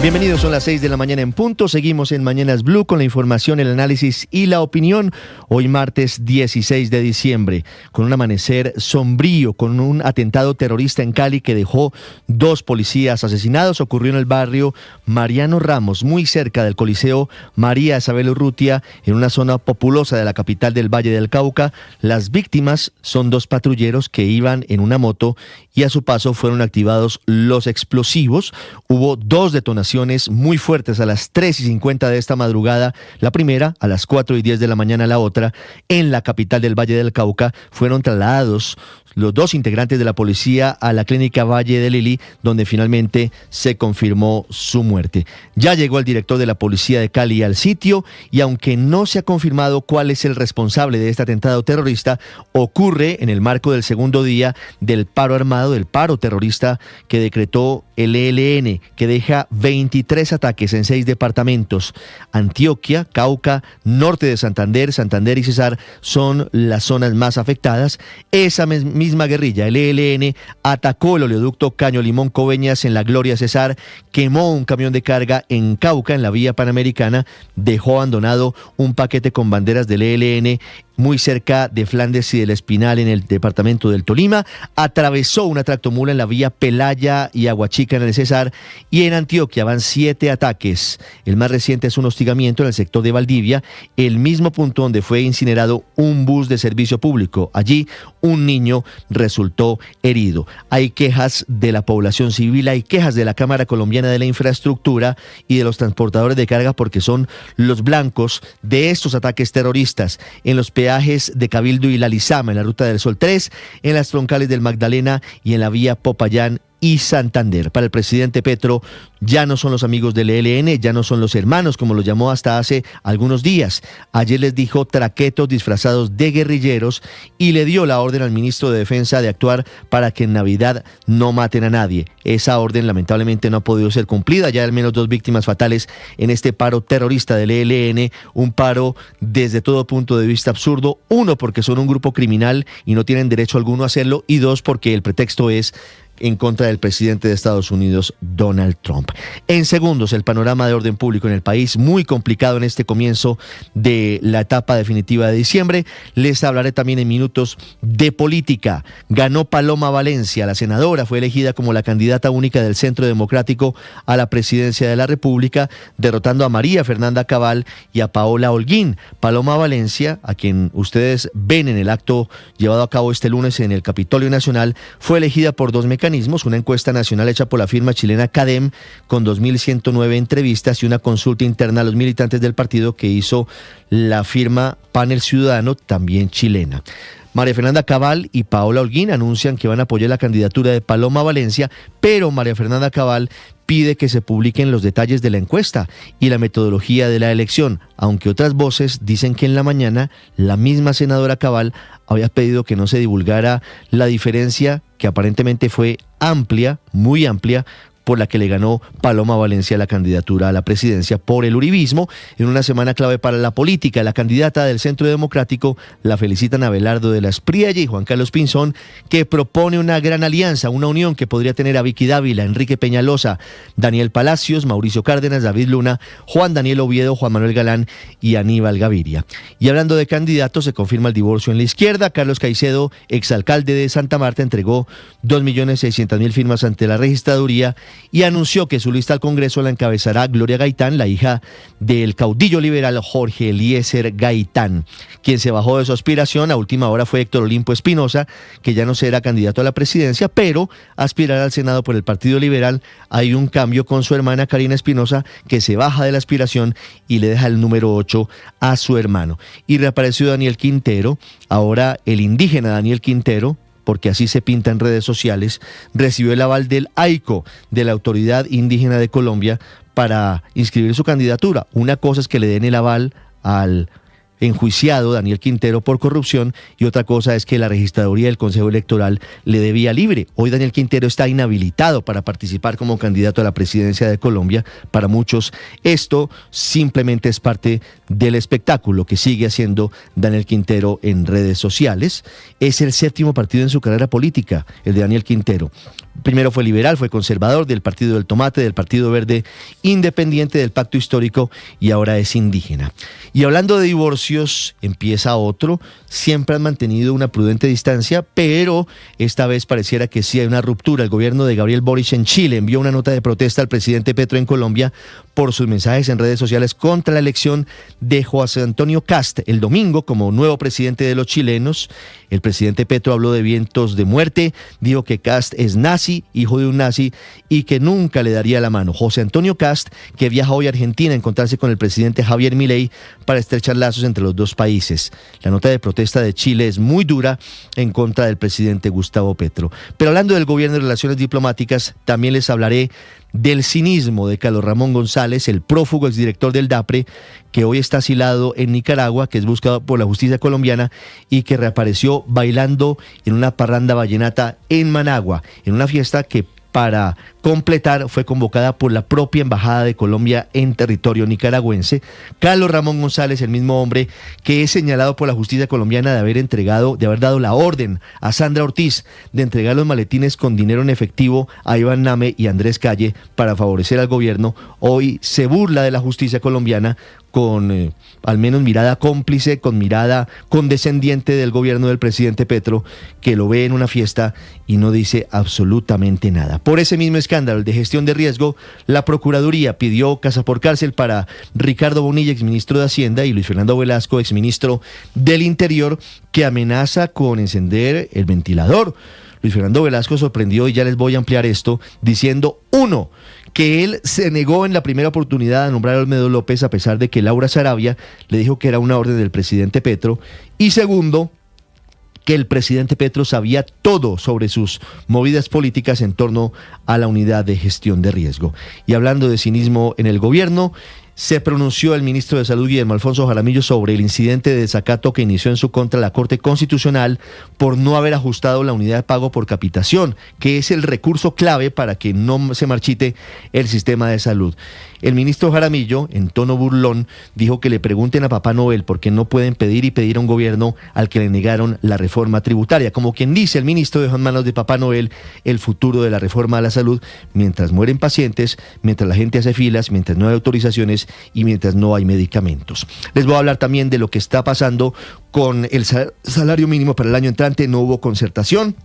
Bienvenidos, son las 6 de la mañana en punto. Seguimos en Mañanas Blue con la información, el análisis y la opinión. Hoy martes 16 de diciembre, con un amanecer sombrío, con un atentado terrorista en Cali que dejó 2 policías asesinados. Ocurrió en el barrio Mariano Ramos, muy cerca del Coliseo María Isabel Urrutia, en una zona populosa de la capital del Valle del Cauca. Las víctimas son 2 patrulleros que iban en una moto y a su paso fueron activados los explosivos. Hubo 2 detonaciones muy fuertes a las 3:50 de esta madrugada, la primera a las 4:10 de la mañana, la otra en la capital del Valle del Cauca. Fueron trasladados los 2 integrantes de la policía a la clínica Valle de Lili, donde finalmente se confirmó su muerte. Ya llegó el director de la policía de Cali al sitio y aunque no se ha confirmado cuál es el responsable de este atentado terrorista, ocurre en el marco del segundo día del paro armado, del paro terrorista que decretó el ELN, que deja 23 ataques en 6 departamentos. Antioquia, Cauca, norte de Santander, Santander y Cesar son las zonas más afectadas. Esa misma guerrilla, el ELN, atacó el oleoducto Caño Limón Coveñas en la Gloria Cesar, quemó un camión de carga en Cauca, en la vía panamericana, dejó abandonado un paquete con banderas del ELN muy cerca de Flandes y del Espinal en el departamento del Tolima, atravesó una tractomula en la vía Pelaya y Aguachica en el Cesar, y en Antioquia van 7 ataques. El más reciente es un hostigamiento en el sector de Valdivia, el mismo punto donde fue incinerado un bus de servicio público. Allí un niño resultó herido. Hay quejas de la población civil, hay quejas de la Cámara Colombiana de la Infraestructura y de los transportadores de carga porque son los blancos de estos ataques terroristas. En los peajes de Cabildo y La Lizama, en la Ruta del Sol 3, en las troncales del Magdalena y en la vía Popayán y Santander. Para el presidente Petro, ya no son los amigos del ELN, ya no son los hermanos, como lo llamó hasta hace algunos días. Ayer les dijo traquetos disfrazados de guerrilleros y le dio la orden al ministro de Defensa de actuar para que en Navidad no maten a nadie. Esa orden lamentablemente no ha podido ser cumplida. Ya hay al menos 2 víctimas fatales en este paro terrorista del ELN, un paro desde todo punto de vista absurdo. 1, porque son un grupo criminal y no tienen derecho alguno a hacerlo, y 2, porque el pretexto es en contra del presidente de Estados Unidos, Donald Trump. En segundos, el panorama de orden público en el país, muy complicado en este comienzo de la etapa definitiva de diciembre. Les hablaré también en minutos de política. Ganó Paloma Valencia, la senadora, fue elegida como la candidata única del Centro Democrático a la presidencia de la República, derrotando a María Fernanda Cabal y a Paola Holguín. Paloma Valencia, a quien ustedes ven en el acto llevado a cabo este lunes en el Capitolio Nacional, fue elegida por 2 mecanismos: una encuesta nacional hecha por la firma chilena CADEM con 2.109 entrevistas y una consulta interna a los militantes del partido que hizo la firma Panel Ciudadano, también chilena. María Fernanda Cabal y Paola Holguín anuncian que van a apoyar la candidatura de Paloma Valencia, pero María Fernanda Cabal pide que se publiquen los detalles de la encuesta y la metodología de la elección, aunque otras voces dicen que en la mañana la misma senadora Cabal había pedido que no se divulgara la diferencia, que aparentemente fue amplia, muy amplia, por la que le ganó Paloma Valencia la candidatura a la presidencia por el uribismo. En una semana clave para la política, la candidata del Centro Democrático la felicitan Abelardo de la Espriella y Juan Carlos Pinzón, que propone una gran alianza, una unión que podría tener a Vicky Dávila, Enrique Peñalosa, Daniel Palacios, Mauricio Cárdenas, David Luna, Juan Daniel Oviedo, Juan Manuel Galán y Aníbal Gaviria. Y hablando de candidatos, se confirma el divorcio en la izquierda. Carlos Caicedo, exalcalde de Santa Marta, entregó 2.600.000 firmas ante la registraduría y anunció que su lista al Congreso la encabezará Gloria Gaitán, la hija del caudillo liberal Jorge Eliezer Gaitán. Quien se bajó de su aspiración a última hora fue Héctor Olimpo Espinosa, que ya no será candidato a la presidencia, pero aspirará al Senado por el Partido Liberal. Hay un cambio con su hermana Karina Espinosa, que se baja de la aspiración y le deja el número 8 a su hermano. Y reapareció Daniel Quintero, ahora el indígena Daniel Quintero, porque así se pinta en redes sociales, recibió el aval del AICO, de la Autoridad Indígena de Colombia, para inscribir su candidatura. Una cosa es que le den el aval al enjuiciado, Daniel Quintero, por corrupción, y otra cosa es que la registraduría del Consejo Electoral le debía libre. Hoy Daniel Quintero está inhabilitado para participar como candidato a la presidencia de Colombia. Para muchos esto simplemente es parte del espectáculo que sigue haciendo Daniel Quintero en redes sociales. Es el 7º partido en su carrera política, el de Daniel Quintero. Primero fue liberal, fue conservador, del Partido del Tomate, del Partido Verde, independiente, del Pacto Histórico, y ahora es indígena. Y hablando de divorcios, empieza otro. Siempre han mantenido una prudente distancia, pero esta vez pareciera que sí hay una ruptura. El gobierno de Gabriel Boric en Chile envió una nota de protesta al presidente Petro en Colombia por sus mensajes en redes sociales contra la elección de José Antonio Kast el domingo como nuevo presidente de los chilenos. El presidente Petro habló de vientos de muerte, dijo que Kast es nazi, hijo de un nazi, y que nunca le daría la mano. José Antonio Kast, que viaja hoy a Argentina a encontrarse con el presidente Javier Milei para estrechar lazos entre los dos países. La nota de protesta de Chile es muy dura en contra del presidente Gustavo Petro. Pero hablando del gobierno y relaciones diplomáticas, también les hablaré del cinismo de Carlos Ramón González, el prófugo exdirector del DAPRE, que hoy está asilado en Nicaragua, que es buscado por la justicia colombiana y que reapareció bailando en una parranda vallenata en Managua, en una fiesta que para completar fue convocada por la propia Embajada de Colombia en territorio nicaragüense. Carlos Ramón González, el mismo hombre que es señalado por la justicia colombiana de haber dado la orden a Sandra Ortiz de entregar los maletines con dinero en efectivo a Iván Name y Andrés Calle para favorecer al gobierno, hoy se burla de la justicia colombiana con al menos mirada cómplice, con mirada condescendiente del gobierno del presidente Petro, que lo ve en una fiesta y no dice absolutamente nada. Por ese mismo escándalo de gestión de riesgo, la Procuraduría pidió casa por cárcel para Ricardo Bonilla, exministro de Hacienda, y Luis Fernando Velasco, exministro del Interior, que amenaza con encender el ventilador. Luis Fernando Velasco sorprendió, y ya les voy a ampliar esto, diciendo, uno, que él se negó en la primera oportunidad a nombrar a Olmedo López a pesar de que Laura Sarabia le dijo que era una orden del presidente Petro, y segundo, que el presidente Petro sabía todo sobre sus movidas políticas en torno a la unidad de gestión de riesgo. Y hablando de cinismo en el gobierno, se pronunció el ministro de Salud, Guillermo Alfonso Jaramillo, sobre el incidente de desacato que inició en su contra la Corte Constitucional por no haber ajustado la unidad de pago por capitación, que es el recurso clave para que no se marchite el sistema de salud. El ministro Jaramillo, en tono burlón, dijo que le pregunten a Papá Noel por qué no pueden pedir a un gobierno al que le negaron la reforma tributaria. Como quien dice, el ministro dejó en manos de Papá Noel el futuro de la reforma a la salud, mientras mueren pacientes, mientras la gente hace filas, mientras no hay autorizaciones y mientras no hay medicamentos. Les voy a hablar también de lo que está pasando con el salario mínimo para el año entrante. No hubo concertación.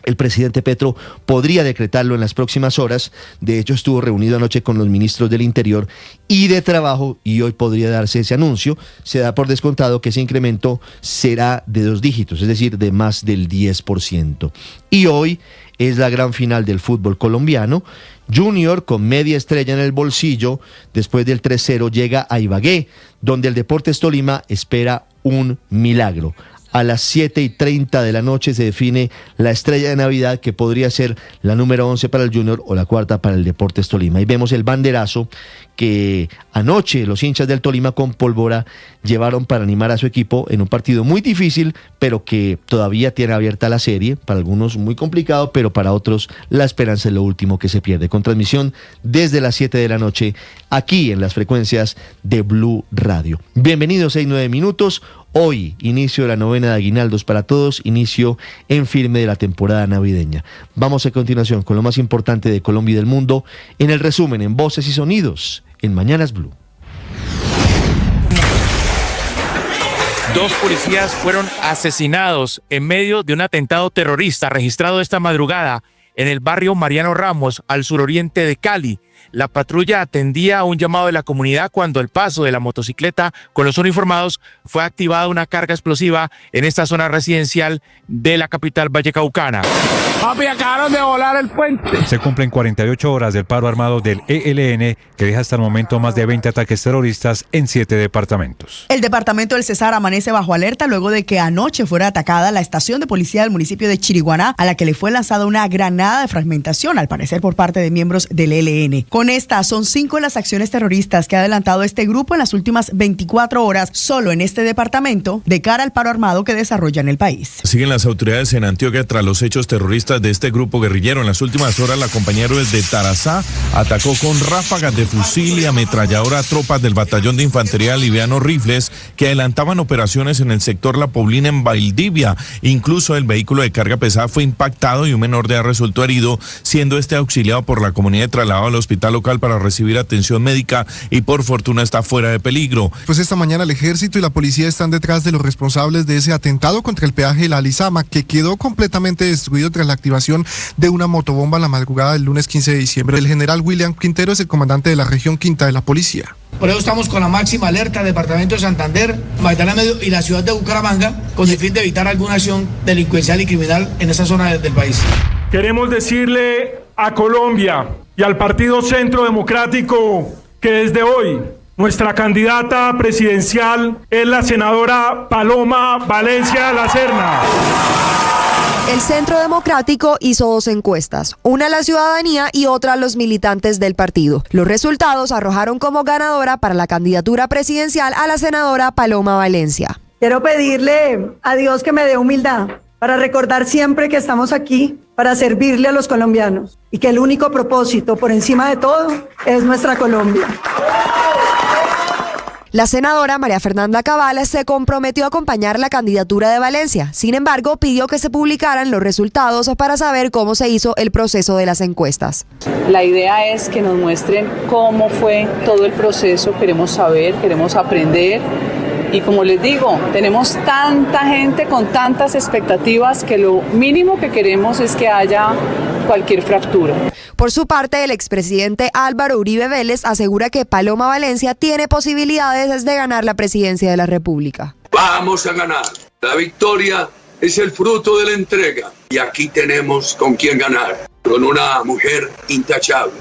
El presidente Petro podría decretarlo en las próximas horas. De hecho, estuvo reunido anoche con los ministros del Interior y de Trabajo, y hoy podría darse ese anuncio. Se da por descontado que ese incremento será de 2 dígitos, es decir, de más del 10%. Y hoy es la gran final del fútbol colombiano. Junior, con media estrella en el bolsillo, después del 3-0 llega a Ibagué, donde el Deportes Tolima espera un milagro. A las 7:30 de la noche se define la estrella de Navidad, que podría ser la número 11 para el Junior o la 4ª para el Deportes Tolima. Y vemos el banderazo que anoche los hinchas del Tolima con pólvora llevaron para animar a su equipo en un partido muy difícil, pero que todavía tiene abierta la serie. Para algunos muy complicado, pero para otros la esperanza es lo último que se pierde. Con transmisión desde las 7 de la noche aquí en las frecuencias de Blue Radio. Bienvenidos, 6-9 minutos. Hoy, inicio de la novena de aguinaldos para todos, inicio en firme de la temporada navideña. Vamos a continuación con lo más importante de Colombia y del mundo en el resumen en Voces y Sonidos en Mañanas Blue. 2 policías fueron asesinados en medio de un atentado terrorista registrado esta madrugada en el barrio Mariano Ramos, al suroriente de Cali. La patrulla atendía a un llamado de la comunidad cuando al paso de la motocicleta con los uniformados fue activada una carga explosiva en esta zona residencial de la capital vallecaucana. Papi, acabaron de volar el puente. Se cumplen 48 horas del paro armado del ELN, que deja hasta el momento más de 20 ataques terroristas en 7 departamentos. El departamento del Cesar amanece bajo alerta luego de que anoche fuera atacada la estación de policía del municipio de Chiriguaná, a la que le fue lanzada una granada de fragmentación, al parecer por parte de miembros del ELN. Cali. Con estas son 5 las acciones terroristas que ha adelantado este grupo en las últimas 24 horas solo en este departamento de cara al paro armado que desarrolla en el país. Siguen las autoridades en Antioquia tras los hechos terroristas de este grupo guerrillero. En las últimas horas la compañía Héroes de Tarazá atacó con ráfagas de fusil y ametralladora a tropas del batallón de infantería liviano Rifles que adelantaban operaciones en el sector La Paulina en Valdivia. Incluso el vehículo de carga pesada fue impactado y un menor de edad resultó herido, siendo este auxiliado por la comunidad y trasladado al hospital local para recibir atención médica y por fortuna está fuera de peligro. Pues esta mañana el ejército y la policía están detrás de los responsables de ese atentado contra el peaje de la Alizama, que quedó completamente destruido tras la activación de una motobomba la madrugada del lunes 15 de diciembre. El general William Quintero es el comandante de la región quinta de la policía. Por eso estamos con la máxima alerta del departamento de Santander, Magdalena Medio y la ciudad de Bucaramanga, con el fin de evitar alguna acción delincuencial y criminal en esa zona del país. Queremos decirle a Colombia y al Partido Centro Democrático que desde hoy nuestra candidata presidencial es la senadora Paloma Valencia de la Serna. El Centro Democrático hizo 2 encuestas, una a la ciudadanía y otra a los militantes del partido. Los resultados arrojaron como ganadora para la candidatura presidencial a la senadora Paloma Valencia. Quiero pedirle a Dios que me dé humildad para recordar siempre que estamos aquí para servirle a los colombianos y que el único propósito por encima de todo es nuestra Colombia. La senadora María Fernanda Cabal se comprometió a acompañar la candidatura de Valencia. Sin embargo, pidió que se publicaran los resultados para saber cómo se hizo el proceso de las encuestas. La idea es que nos muestren cómo fue todo el proceso. Queremos saber, queremos aprender. Y como les digo, tenemos tanta gente con tantas expectativas que lo mínimo que queremos es que haya cualquier fractura. Por su parte, el expresidente Álvaro Uribe Vélez asegura que Paloma Valencia tiene posibilidades de ganar la presidencia de la República. Vamos a ganar. La victoria es el fruto de la entrega. Y aquí tenemos con quién ganar, con una mujer intachable.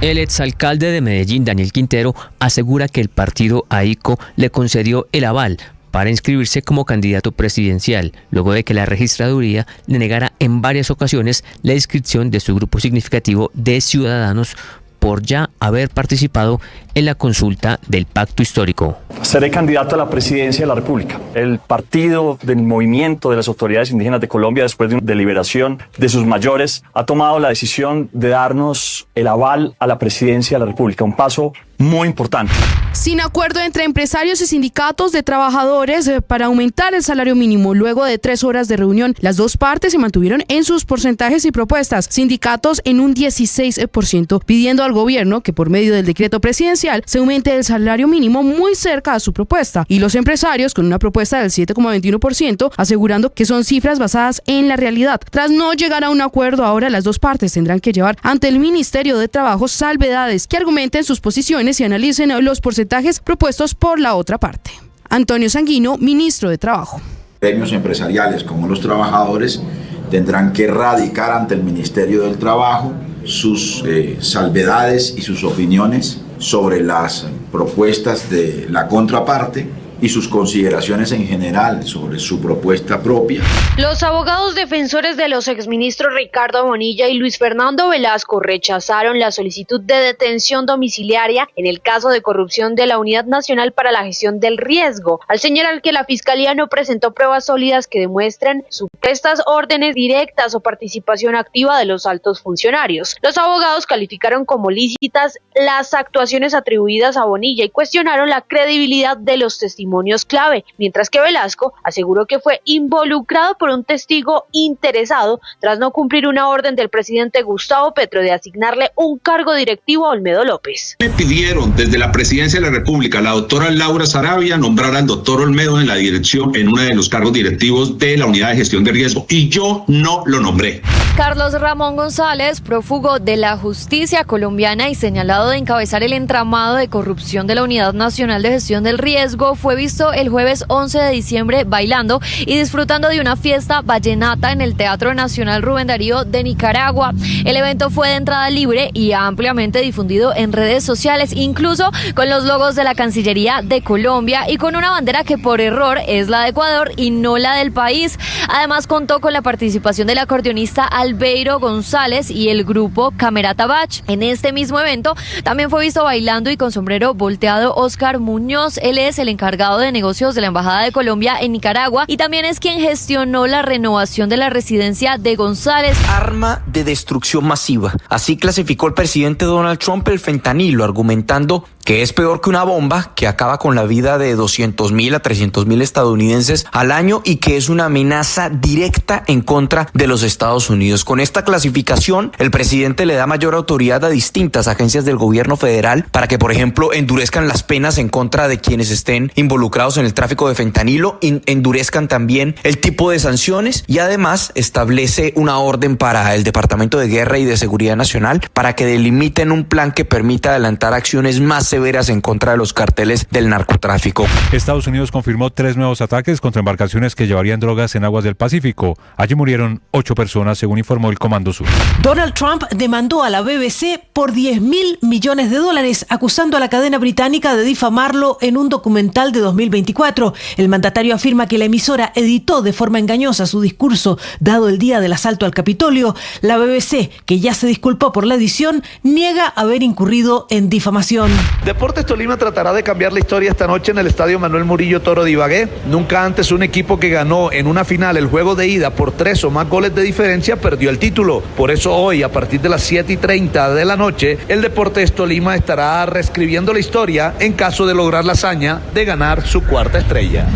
El exalcalde de Medellín, Daniel Quintero, asegura que el partido AICO le concedió el aval para inscribirse como candidato presidencial, luego de que la registraduría le negara en varias ocasiones la inscripción de su grupo significativo de ciudadanos por ya haber participado en la consulta del Pacto Histórico. Seré candidato a la presidencia de la República. El partido del movimiento de las autoridades indígenas de Colombia, después de una deliberación de sus mayores, ha tomado la decisión de darnos el aval a la presidencia de la República, un paso muy importante. Sin acuerdo entre empresarios y sindicatos de trabajadores para aumentar el salario mínimo. Luego de 3 horas de reunión, las dos partes se mantuvieron en sus porcentajes y propuestas. Sindicatos en un 16%, pidiendo al gobierno que por medio del decreto presidencial se aumente el salario mínimo muy cerca a su propuesta. Y los empresarios con una propuesta del 7,21%, asegurando que son cifras basadas en la realidad. Tras no llegar a un acuerdo, ahora las dos partes tendrán que llevar ante el Ministerio de Trabajo salvedades que argumenten sus posiciones y analicen los porcentajes propuestos por la otra parte. Antonio Sanguino, ministro de Trabajo. Gremios empresariales como los trabajadores tendrán que radicar ante el Ministerio del Trabajo sus salvedades y sus opiniones sobre las propuestas de la contraparte y sus consideraciones en general sobre su propuesta propia. Los abogados defensores de los exministros Ricardo Bonilla y Luis Fernando Velasco rechazaron la solicitud de detención domiciliaria en el caso de corrupción de la Unidad Nacional para la Gestión del Riesgo, al señalar que la Fiscalía no presentó pruebas sólidas que demuestren supuestas órdenes directas o participación activa de los altos funcionarios. Los abogados calificaron como lícitas las actuaciones atribuidas a Bonilla y cuestionaron la credibilidad de los testimonios clave, mientras que Velasco aseguró que fue involucrado por un testigo interesado tras no cumplir una orden del presidente Gustavo Petro de asignarle un cargo directivo a Olmedo López. Me pidieron desde la presidencia de la República, la doctora Laura Sarabia, nombrar al doctor Olmedo en la dirección, en uno de los cargos directivos de la Unidad de Gestión de Riesgo, y yo no lo nombré. Carlos Ramón González, prófugo de la justicia colombiana y señalado de encabezar el entramado de corrupción de la Unidad Nacional de Gestión del Riesgo, fue visto el jueves 11 de diciembre bailando y disfrutando de una fiesta vallenata en el Teatro Nacional Rubén Darío de Nicaragua. El evento fue de entrada libre y ampliamente difundido en redes sociales, incluso con los logos de la Cancillería de Colombia y con una bandera que por error es la de Ecuador y no la del país. Además contó con la participación del acordeonista Albeiro González y el grupo Camerata Bach. En este mismo evento también fue visto bailando y con sombrero volteado Oscar Muñoz. Él es el encargado de negocios de la Embajada de Colombia en Nicaragua y también es quien gestionó la renovación de la residencia de González. Arma de destrucción masiva. Así clasificó el presidente Donald Trump el fentanilo, argumentando que es peor que una bomba que acaba con la vida de 200,000 a 300,000 estadounidenses al año y que es una amenaza directa en contra de los Estados Unidos. Con esta clasificación, el presidente le da mayor autoridad a distintas agencias del gobierno federal para que, por ejemplo, endurezcan las penas en contra de quienes estén involucrados en el tráfico de fentanilo, endurezcan también el tipo de sanciones y además establece una orden para el Departamento de Guerra y de Seguridad Nacional para que delimiten un plan que permita adelantar acciones más severas en contra de los carteles del narcotráfico. Estados Unidos confirmó 3 nuevos ataques contra embarcaciones que llevarían drogas en aguas del Pacífico. Allí murieron 8 personas, según informó el Comando Sur. Donald Trump demandó a la BBC por $10,000 millones, acusando a la cadena británica de difamarlo en un documental de 2024. El mandatario afirma que la emisora editó de forma engañosa su discurso dado el día del asalto al Capitolio. La BBC, que ya se disculpó por la edición, niega haber incurrido en difamación. Deportes Tolima tratará de cambiar la historia esta noche en el Estadio Manuel Murillo Toro de Ibagué. Nunca antes un equipo que ganó en una final el juego de ida por 3 o más goles de diferencia perdió el título. Por eso hoy, a partir de las 7:30 de la noche, el Deportes Tolima estará reescribiendo la historia en caso de lograr la hazaña de ganar su 4ª estrella.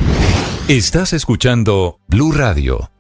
Estás escuchando Blue Radio.